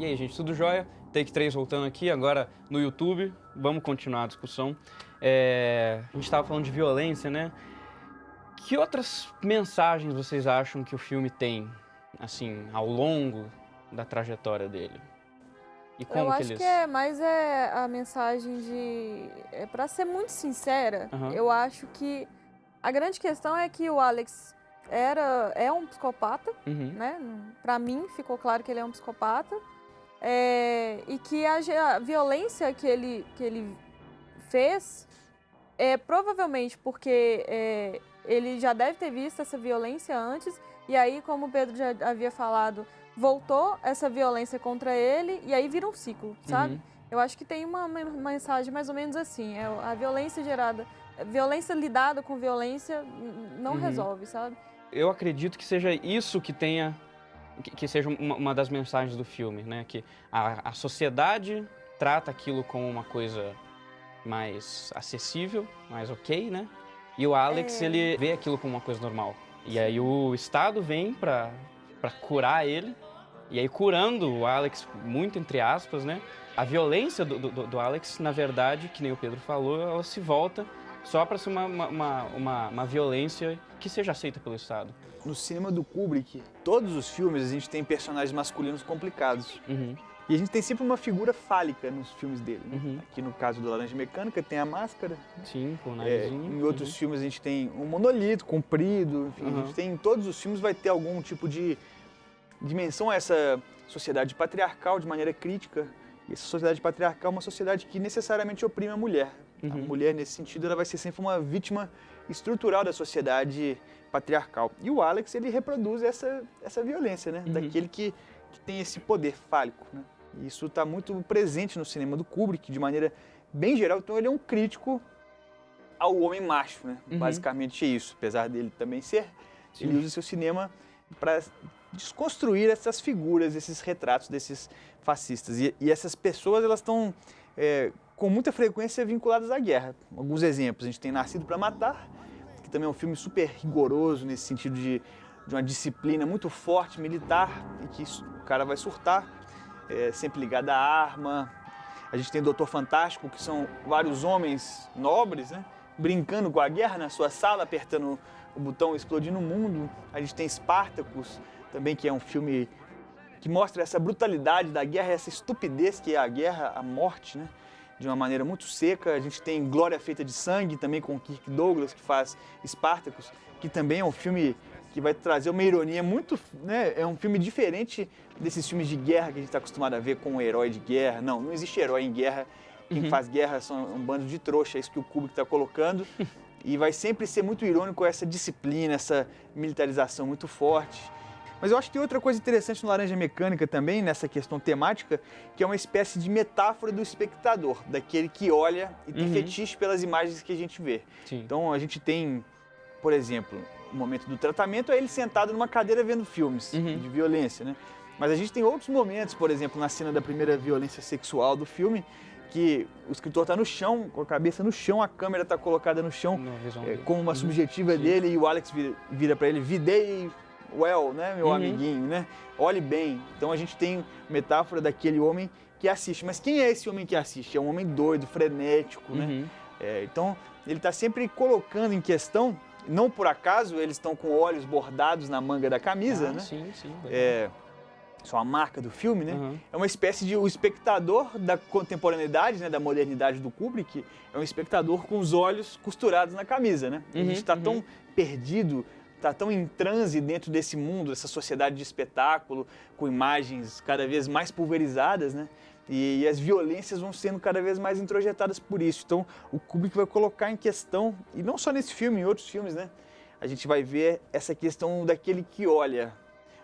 E aí, gente, tudo jóia? Take 3 voltando aqui, agora no YouTube. Vamos continuar a discussão. A gente estava falando de violência, né? Que outras mensagens vocês acham que o filme tem, assim, ao longo da trajetória dele? E como Eu que acho eles... que é mais a mensagem de... Pra ser muito sincera, eu acho que a grande questão é que o Alex é um psicopata, né? Pra mim, ficou claro que ele é um psicopata. E que a violência que ele fez provavelmente porque ele já deve ter visto essa violência antes, e aí, como o Pedro já havia falado, voltou essa violência contra ele, e aí vira um ciclo, sabe? Eu acho que tem uma mensagem mais ou menos assim, a violência violência lidada com violência não resolve, sabe? Eu acredito que seja isso que tenha, que seja uma das mensagens do filme, né? Que a sociedade trata aquilo como uma coisa mais acessível, mais ok, né? E o Alex, ele vê aquilo como uma coisa normal. E aí o Estado vem pra curar ele, e aí curando o Alex, muito entre aspas, né? A violência do Alex, na verdade, que nem o Pedro falou, ela se volta só para ser uma violência que seja aceita pelo Estado. No cinema do Kubrick, todos os filmes a gente tem personagens masculinos complicados. E a gente tem sempre uma figura fálica nos filmes dele, né? Aqui no caso do Laranja Mecânica tem a máscara. Sim, com o narizinho. Em outros filmes a gente tem um monolito comprido. Enfim, a gente tem, em todos os filmes vai ter algum tipo de dimensão a essa sociedade patriarcal de maneira crítica. E essa sociedade patriarcal é uma sociedade que necessariamente oprime a mulher. A mulher, nesse sentido, ela vai ser sempre uma vítima estrutural da sociedade patriarcal. E o Alex, ele reproduz essa violência, né? Daquele que tem esse poder fálico, né? E isso está muito presente no cinema do Kubrick, de maneira bem geral. Então ele é um crítico ao homem macho, né? Basicamente é isso. Apesar dele também ser, ele usa seu cinema para desconstruir essas figuras, esses retratos desses fascistas. E essas pessoas, elas estão com muita frequência vinculadas à guerra. Alguns exemplos, a gente tem Nascido para Matar, que também é um filme super rigoroso nesse sentido de uma disciplina muito forte, militar, e que o cara vai surtar, sempre ligado à arma. A gente tem Doutor Fantástico, que são vários homens nobres, né, brincando com a guerra na sua sala, apertando o botão, explodindo o mundo. A gente tem Spartacus, também, que é um filme que mostra essa brutalidade da guerra, essa estupidez que é a guerra, a morte, né, de uma maneira muito seca. A gente tem Glória Feita de Sangue, também com Kirk Douglas, que faz Spartacus, que também é um filme que vai trazer uma ironia muito, né, é um filme diferente desses filmes de guerra que a gente está acostumado a ver com um herói de guerra. Não existe herói em guerra. Quem faz guerra são um bando de trouxa, é isso que o Kubrick está colocando. E vai sempre ser muito irônico essa disciplina, essa militarização muito forte. Mas eu acho que tem outra coisa interessante no Laranja Mecânica também, nessa questão temática, que é uma espécie de metáfora do espectador, daquele que olha e tem fetiche pelas imagens que a gente vê. Então a gente tem, por exemplo, o momento do tratamento é ele sentado numa cadeira vendo filmes de violência, né? Mas a gente tem outros momentos, por exemplo, na cena da primeira violência sexual do filme, que o escritor está no chão, com a cabeça no chão, a câmera está colocada no chão, como uma subjetiva dele, e o Alex vira para ele, videi well, né, meu amiguinho, né? Olhe bem. Então a gente tem metáfora daquele homem que assiste. Mas quem é esse homem que assiste? É um homem doido, frenético, né? Então ele está sempre colocando em questão. Não por acaso eles estão com olhos bordados na manga da camisa, né? Sim, sim. São a marca do filme, né? É uma espécie de o espectador da contemporaneidade, né, da modernidade do Kubrick, é um espectador com os olhos costurados na camisa, né? A gente está tão perdido, está tão em transe dentro desse mundo, dessa sociedade de espetáculo, com imagens cada vez mais pulverizadas, né? E as violências vão sendo cada vez mais introjetadas por isso. Então, o Kubrick vai colocar em questão, e não só nesse filme, em outros filmes, né? A gente vai ver essa questão daquele que olha.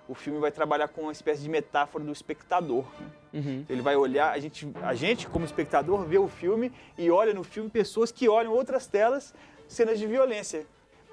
O filme vai trabalhar com uma espécie de metáfora do espectador. Né? Ele vai olhar, a gente, como espectador, vê o filme e olha no filme pessoas que olham outras telas, cenas de violência.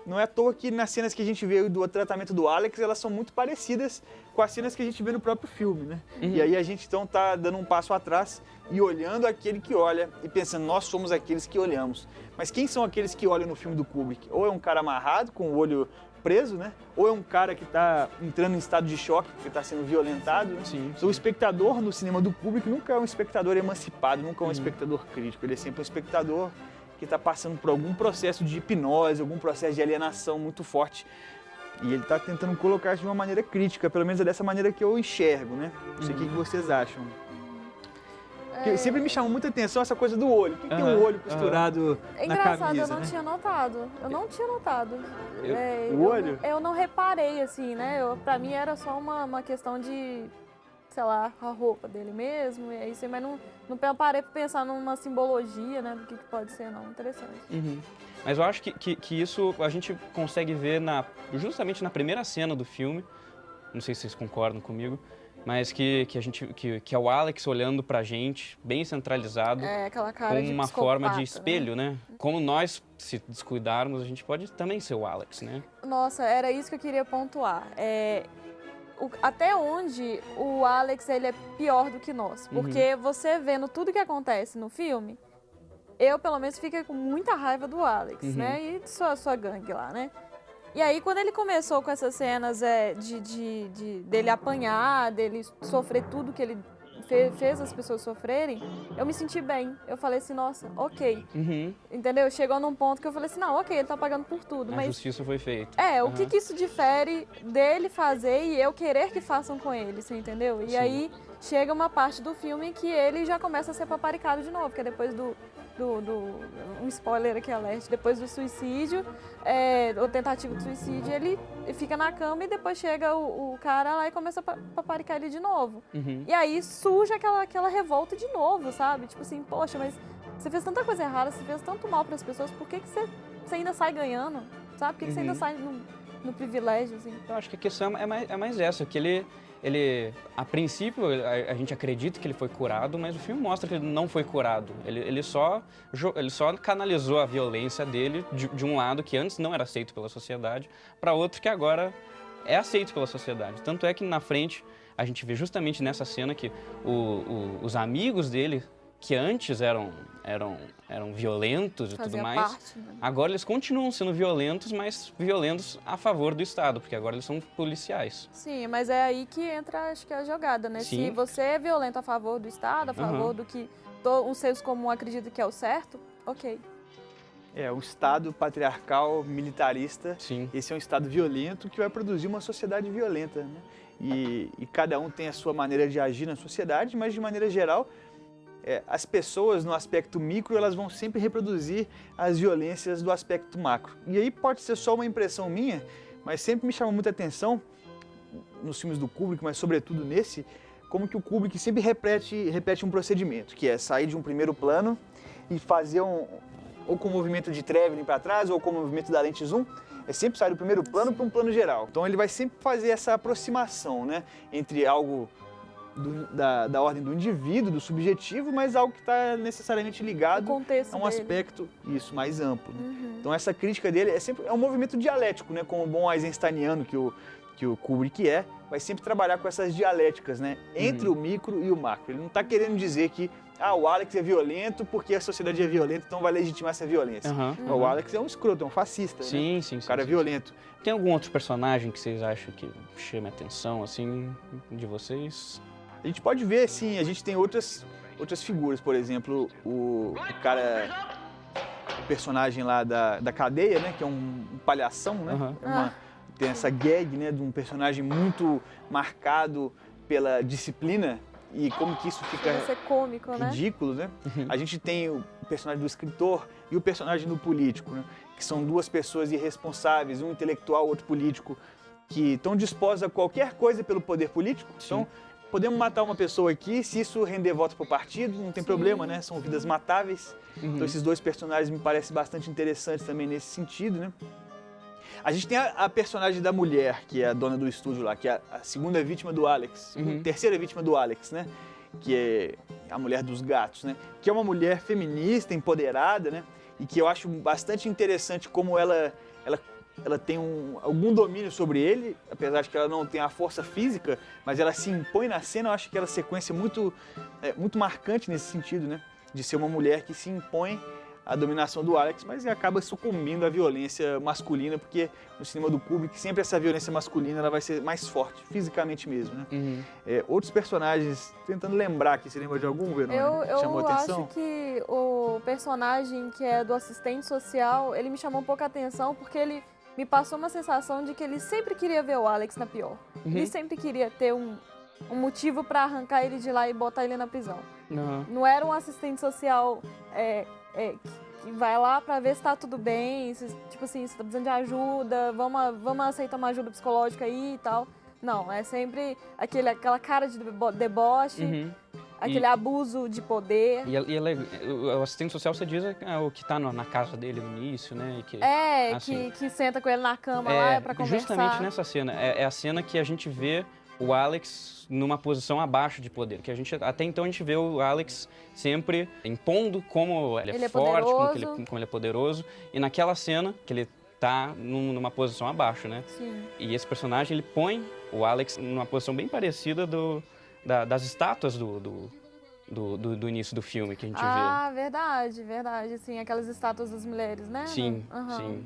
Não é à toa que nas cenas que a gente vê do tratamento do Alex, elas são muito parecidas com as cenas que a gente vê no próprio filme, né? E aí a gente então tá dando um passo atrás e olhando aquele que olha e pensando, nós somos aqueles que olhamos. Mas quem são aqueles que olham no filme do Kubrick? Ou é um cara amarrado, com o olho preso, né? Ou é um cara que está entrando em estado de choque, porque está sendo violentado, né? Sim. Então, o espectador no cinema do Kubrick nunca é um espectador emancipado, nunca é um espectador crítico. Ele é sempre um espectador que está passando por algum processo de hipnose, algum processo de alienação muito forte. E ele está tentando colocar isso de uma maneira crítica, pelo menos é dessa maneira que eu enxergo, né? Não sei o que vocês acham. Porque sempre me chamou muita atenção essa coisa do olho. Por que tem um olho costurado na camisa? Engraçado, eu não tinha notado. Eu não tinha notado. O olho? Eu não reparei, assim, né? Pra mim era só uma questão de, sei lá, a roupa dele mesmo. E aí, mas não parei pra pensar numa simbologia, né? Do que pode ser, não. Interessante. Mas eu acho que isso a gente consegue ver justamente na primeira cena do filme. Não sei se vocês concordam comigo. Mas que é o Alex olhando pra gente, bem centralizado, aquela cara com de uma forma de espelho, né? Como nós, se descuidarmos, a gente pode também ser o Alex, né? Nossa, era isso que eu queria pontuar. Até onde o Alex ele é pior do que nós. Porque você vendo tudo que acontece no filme, eu, pelo menos, fiquei com muita raiva do Alex, né? E de sua gangue lá, né? E aí, quando ele começou com essas cenas dele apanhar, dele sofrer tudo que ele fez as pessoas sofrerem, eu me senti bem. Eu falei assim, nossa, ok. Entendeu? Chegou num ponto que eu falei assim, não, ok, ele tá pagando por tudo. A justiça foi feita. O que isso difere dele fazer e eu querer que façam com ele, você entendeu? E aí, chega uma parte do filme que ele já começa a ser paparicado de novo, que é depois um spoiler aqui, alert, depois do suicídio, ou tentativa de suicídio, ele fica na cama e depois chega o cara lá e começa a paparicar ele de novo. E aí surge aquela revolta de novo, sabe? Tipo assim, poxa, mas você fez tanta coisa errada, você fez tanto mal para as pessoas, por que você ainda sai ganhando, sabe? Por que você ainda sai no privilégio, assim? Eu acho que a questão é mais essa, que ele, a princípio, a gente acredita que ele foi curado, mas o filme mostra que ele não foi curado. Ele só canalizou a violência dele de um lado que antes não era aceito pela sociedade para outro que agora é aceito pela sociedade. Tanto é que na frente a gente vê justamente nessa cena que os amigos dele, que antes eram violentos e tudo mais, parte, né? Agora eles continuam sendo violentos, mas violentos a favor do Estado, porque agora eles são policiais. Sim, mas é aí que entra, acho que a jogada, né? Sim. Se você é violento a favor do Estado, a favor do que um senso comum acredita que é o certo, ok. Um Estado patriarcal, militarista. Sim. Esse é um Estado violento que vai produzir uma sociedade violenta, né? E cada um tem a sua maneira de agir na sociedade, mas de maneira geral, as pessoas no aspecto micro, elas vão sempre reproduzir as violências do aspecto macro. E aí pode ser só uma impressão minha, mas sempre me chamou muita atenção, nos filmes do Kubrick, mas sobretudo nesse, como que o Kubrick sempre repete um procedimento, que é sair de um primeiro plano e fazer ou com o movimento de traveling para trás, ou com o movimento da lente zoom, é sempre sair do primeiro plano para um plano geral. Então ele vai sempre fazer essa aproximação, né, entre algo da ordem do indivíduo, do subjetivo, mas algo que está necessariamente ligado a um aspecto mais amplo. Né? Então essa crítica dele é um movimento dialético, né? Como o bom eisensteiniano que o Kubrick vai sempre trabalhar com essas dialéticas, né? Entre o micro e o macro. Ele não está querendo dizer que o Alex é violento porque a sociedade é violenta, então vai legitimar essa violência. O Alex é um escroto, é um fascista, sim, né? Sim, o cara é violento. Tem algum outro personagem que vocês acham que chame a atenção, assim, de vocês? A gente pode ver, sim, a gente tem outras figuras, por exemplo, o personagem lá da cadeia, né, que é um palhação, né, tem essa gag, né, de um personagem muito marcado pela disciplina e como que isso fica cômico, ridículo, né? A gente tem o personagem do escritor e o personagem do político, né, que são duas pessoas irresponsáveis, um intelectual, outro político, que estão dispostos a qualquer coisa pelo poder político. Então, podemos matar uma pessoa aqui, se isso render voto para o partido, não tem problema, né? São vidas matáveis. Então esses dois personagens me parecem bastante interessantes também nesse sentido, né? A gente tem a personagem da mulher, que é a dona do estúdio lá, que é a segunda vítima do Alex, terceira vítima do Alex, né? Que é a mulher dos gatos, né? Que é uma mulher feminista, empoderada, né? E que eu acho bastante interessante como ela tem algum domínio sobre ele, apesar de que ela não tem a força física, mas ela se impõe na cena. Eu acho aquela sequência muito marcante nesse sentido, né? De ser uma mulher que se impõe a dominação do Alex, mas acaba sucumbindo à violência masculina, porque no cinema do Kubrick sempre essa violência masculina ela vai ser mais forte, fisicamente mesmo, né? Outros personagens, tentando lembrar aqui, você lembra de algum, Verônica, que chamou a atenção? Eu acho que o personagem que é do assistente social, ele me chamou um pouco a atenção, porque ele me passou uma sensação de que ele sempre queria ver o Alex na pior. Ele sempre queria ter um motivo para arrancar ele de lá e botar ele na prisão. Não era um assistente social que vai lá para ver se tá tudo bem, se, tipo assim, se tá precisando de ajuda, vamos aceitar uma ajuda psicológica aí e tal. Não, é sempre aquela cara de deboche, aquele abuso de poder. O assistente social, você diz, é o que tá na casa dele no início, né? Que senta com ele na cama lá pra conversar. Justamente nessa cena. É a cena que a gente vê o Alex numa posição abaixo de poder. Que até então a gente vê o Alex sempre impondo como ele é forte, como ele é poderoso. E naquela cena que ele tá numa posição abaixo, né? Sim. E esse personagem, ele põe o Alex numa posição bem parecida das estátuas do início do filme que a gente vê. Ah, verdade. Sim, aquelas estátuas das mulheres, né? Sim, sim.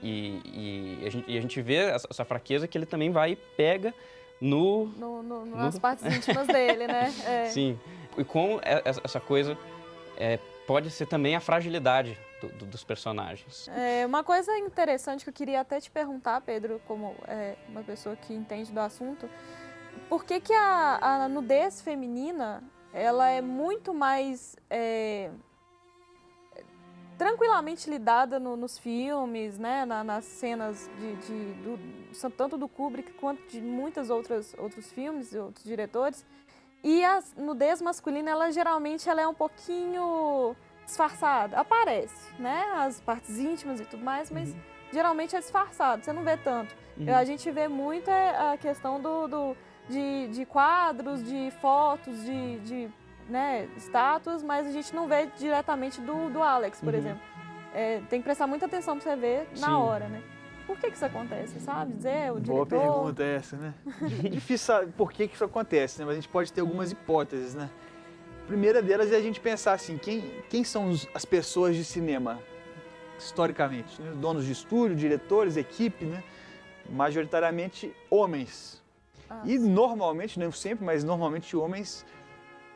E a gente vê essa fraqueza que ele também vai e pega nas partes íntimas dele, né? Sim. E como essa coisa pode ser também a fragilidade dos personagens. Uma coisa interessante que eu queria até te perguntar, Pedro, como uma pessoa que entende do assunto, por que a nudez feminina ela é muito mais tranquilamente lidada nos filmes, né, nas cenas tanto do Kubrick quanto de muitos outros filmes e outros diretores. E a nudez masculina, ela geralmente é um pouquinho disfarçada. Aparece, né, as partes íntimas e tudo mais, mas geralmente é disfarçado, você não vê tanto. A gente vê muito a questão de quadros, de fotos, de né, estátuas, mas a gente não vê diretamente do Alex, por exemplo. Tem que prestar muita atenção pra você ver na hora, né? Por que isso acontece, sabe? Dizer, o diretor... Boa pergunta essa, né? Difícil saber por que isso acontece, né? Mas a gente pode ter algumas hipóteses, né? A primeira delas é a gente pensar assim, quem são as pessoas de cinema, historicamente? Né? Donos de estúdio, diretores, equipe, né? Majoritariamente homens. E normalmente, não sempre, mas normalmente homens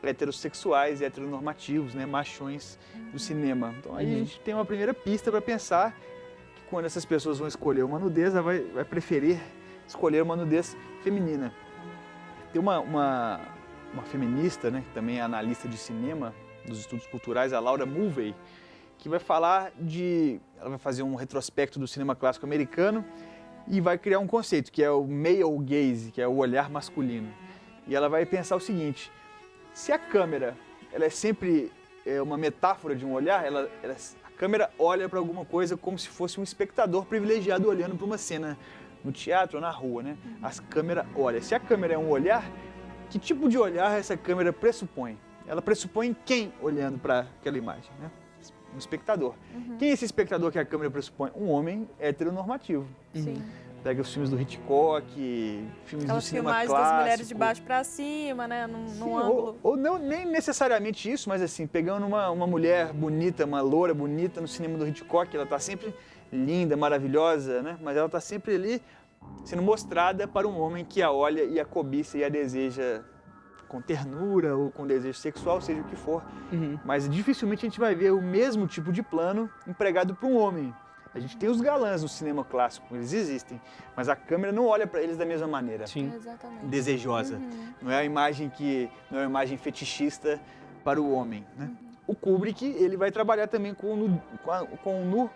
heterossexuais, heteronormativos, né, machões do cinema. Então aí a gente tem uma primeira pista para pensar que quando essas pessoas vão escolher uma nudez, ela vai preferir escolher uma nudez feminina. Tem uma feminista, né, que também é analista de cinema dos estudos culturais, a Laura Mulvey, que vai falar ela vai fazer um retrospecto do cinema clássico americano e vai criar um conceito que é o male gaze, que é o olhar masculino. E ela vai pensar o seguinte: se a câmera ela é sempre uma metáfora de um olhar, a câmera olha para alguma coisa como se fosse um espectador privilegiado olhando para uma cena no teatro ou na rua, né? A câmera olha. Se a câmera é um olhar, que tipo de olhar essa câmera pressupõe? Ela pressupõe quem olhando para aquela imagem, né? Um espectador. Quem é esse espectador que a câmera pressupõe? Um homem heteronormativo. Sim. Pega os filmes do Hitchcock, filmes do cinema clássico. Das mulheres de baixo para cima, né, num ângulo. Ou não, nem necessariamente isso, mas assim, pegando uma mulher bonita, uma loura bonita no cinema do Hitchcock, ela está sempre linda, maravilhosa, né? Mas ela está sempre ali sendo mostrada para um homem que a olha e a cobiça e a deseja com ternura ou com desejo sexual, seja o que for. Mas dificilmente a gente vai ver o mesmo tipo de plano empregado para um homem. A gente tem os galãs no cinema clássico, eles existem, mas a câmera não olha para eles da mesma maneira. Sim. Exatamente. Desejosa. Não é uma imagem fetichista para o homem, né? O Kubrick, ele vai trabalhar também com o nu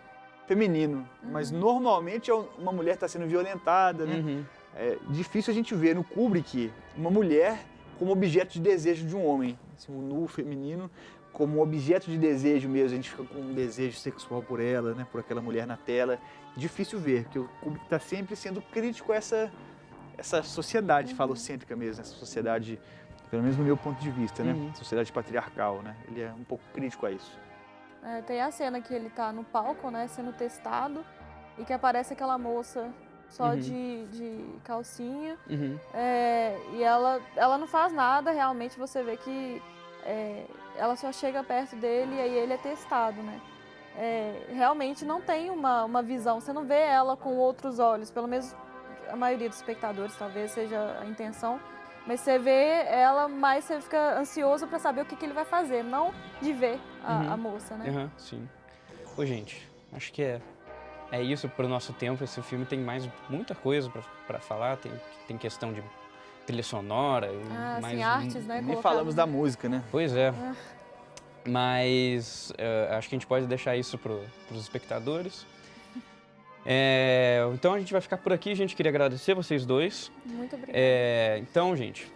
feminino, mas normalmente uma mulher está sendo violentada, né? É difícil a gente ver no Kubrick uma mulher como objeto de desejo de um homem. Assim, o nu feminino como objeto de desejo mesmo, a gente fica com um desejo sexual por ela, né, por aquela mulher na tela. Difícil ver, porque o Kubrick está sempre sendo crítico a essa sociedade falocêntrica mesmo, essa sociedade, pelo menos no meu ponto de vista, né, sociedade patriarcal, né, ele é um pouco crítico a isso. Tem a cena que ele está no palco, né, sendo testado, e que aparece aquela moça só de calcinha, e ela não faz nada, realmente você vê que ela só chega perto dele e aí ele é testado, né? realmente não tem uma visão, você não vê ela com outros olhos, pelo menos a maioria dos espectadores, talvez seja a intenção, mas você vê ela, mas você fica ansioso para saber o que ele vai fazer, não de ver a moça, né? Sim. Ô, gente, acho que é isso pro nosso tempo. Esse filme tem muita coisa para falar, tem questão de trilha sonora. Sim, artes, né? Nem falamos da música, né? Pois é. Mas acho que a gente pode deixar isso pros espectadores. Então a gente vai ficar por aqui, gente. Queria agradecer vocês dois. Muito obrigada. Então, gente,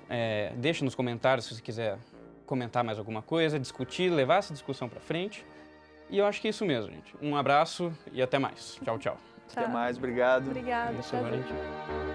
deixe nos comentários se você quiser comentar mais alguma coisa, discutir, levar essa discussão para frente. E eu acho que é isso mesmo, gente. Um abraço e até mais. Tchau, tchau. Até mais, obrigado. Obrigada. Isso, agora, gente.